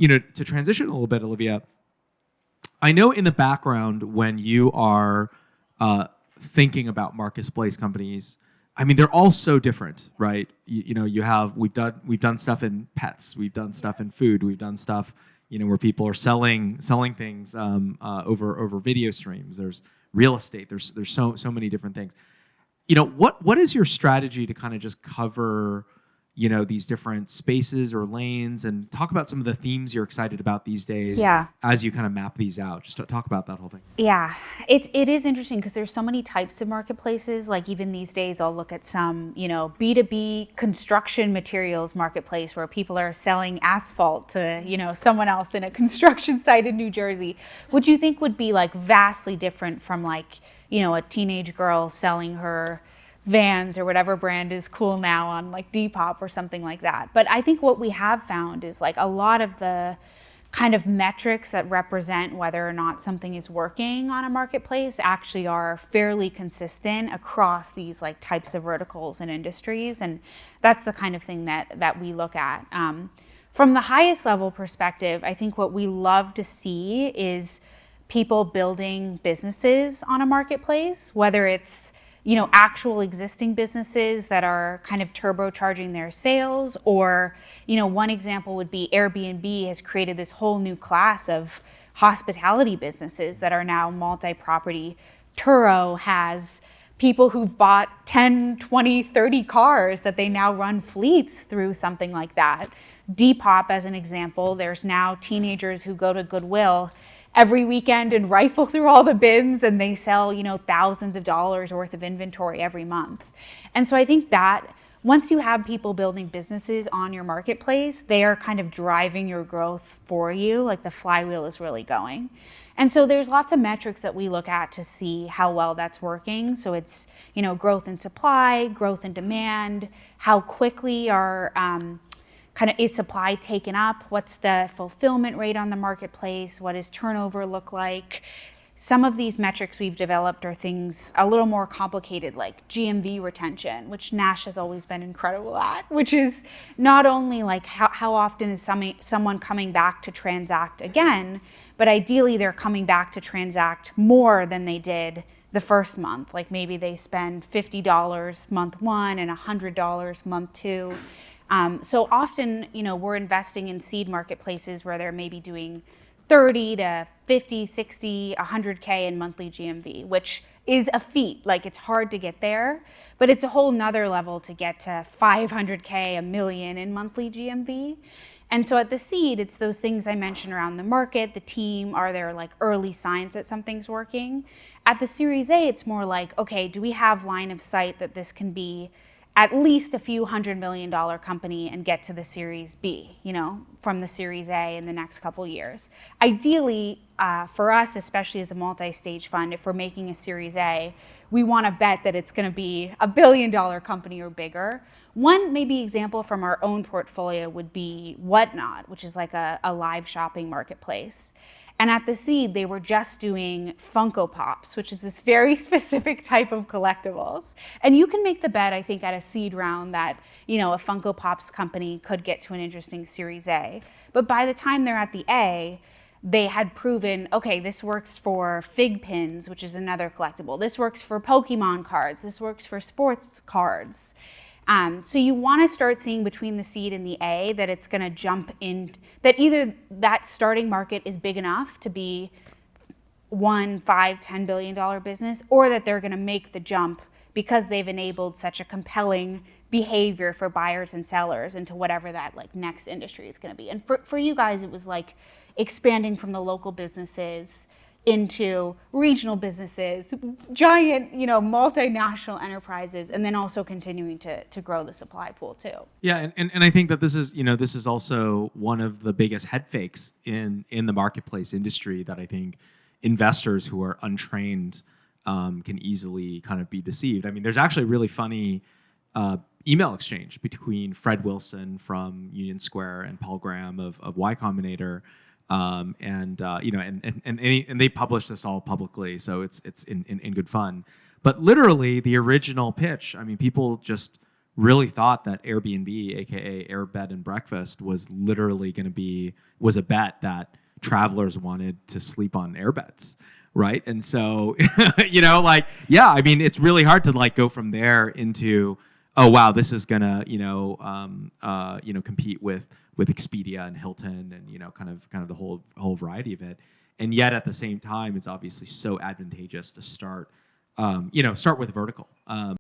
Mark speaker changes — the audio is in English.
Speaker 1: To transition a little bit, Olivia, I know in the background when you are thinking about marketplace companies, I mean, they're all so different, right? We've done stuff in pets, we've done stuff in food, we've done stuff, where people are selling things over video streams. There's real estate. There's so many different things. What is your strategy to kind of just cover these different spaces or lanes, and talk about some of the themes you're excited about these days as you kind of map these out? Just talk about that whole thing.
Speaker 2: Yeah, it is interesting because there's so many types of marketplaces. Like even these days, I'll look at some, B2B construction materials marketplace where people are selling asphalt to, someone else in a construction site in New Jersey, which you think would be like vastly different from like, a teenage girl selling her Vans or whatever brand is cool now on like Depop or something like that. But I think what we have found is like a lot of the kind of metrics that represent whether or not something is working on a marketplace actually are fairly consistent across these like types of verticals and industries. And that's the kind of thing that we look at. From the highest level perspective, I think what we love to see is people building businesses on a marketplace, whether it's actual existing businesses that are kind of turbocharging their sales, or, one example would be Airbnb has created this whole new class of hospitality businesses that are now multi-property. Turo has people who've bought 10, 20, 30 cars that they now run fleets through something like that. Depop, as an example, there's now teenagers who go to Goodwill every weekend and rifle through all the bins, and they sell, thousands of dollars worth of inventory every month. And so I think that once you have people building businesses on your marketplace, they are kind of driving your growth for you, like the flywheel is really going. And so there's lots of metrics that we look at to see how well that's working. So it's, growth in supply, growth in demand, how quickly are is supply taken up? What's the fulfillment rate on the marketplace? What does turnover look like? Some of these metrics we've developed are things a little more complicated, like GMV retention, which Nash has always been incredible at, which is not only like how often is someone coming back to transact again, but ideally they're coming back to transact more than they did the first month. Like maybe they spend $50 month one and $100 month two. So often, we're investing in seed marketplaces where they're maybe doing 30 to 50, 60, 100K in monthly GMV, which is a feat. Like it's hard to get there, but it's a whole nother level to get to 500K, $1 million in monthly GMV. And so at the seed, it's those things I mentioned around the market, the team, are there like early signs that something's working? At the Series A, it's more like, okay, do we have line of sight that this can be at least a few $100 million company and get to the Series B, from the Series A in the next couple years. Ideally, for us, especially as a multi-stage fund, if we're making a Series A, we want to bet that it's going to be a $1 billion company or bigger. One maybe example from our own portfolio would be Whatnot, which is like a live shopping marketplace. And at the seed, they were just doing Funko Pops, which is this very specific type of collectibles. And you can make the bet, I think, at a seed round that, a Funko Pops company could get to an interesting Series A. But by the time they're at the A, they had proven, okay, this works for fig pins, which is another collectible. This works for Pokemon cards. This works for sports cards. So you want to start seeing between the seed and the A that it's going to jump in, that either that starting market is big enough to be $1, $5, $10 billion business, or that they're going to make the jump because they've enabled such a compelling behavior for buyers and sellers into whatever that like next industry is going to be. And for you guys, it was like expanding from the local businesses into regional businesses, giant, multinational enterprises, and then also continuing to grow the supply pool too.
Speaker 1: Yeah, and I think that this is also one of the biggest head fakes in the marketplace industry that I think investors who are untrained can easily kind of be deceived. I mean, there's actually a really funny email exchange between Fred Wilson from Union Square and Paul Graham of Y Combinator. And they publish this all publicly, so it's in good fun. But literally, the original pitch, I mean, people just really thought that Airbnb, aka Air Bed and Breakfast, was literally going to was a bet that travelers wanted to sleep on airbeds, right? And so, yeah, I mean, it's really hard to like go from there into, oh wow, this is gonna, compete with Expedia and Hilton and kind of the whole variety of it. And yet at the same time, it's obviously so advantageous to start with vertical.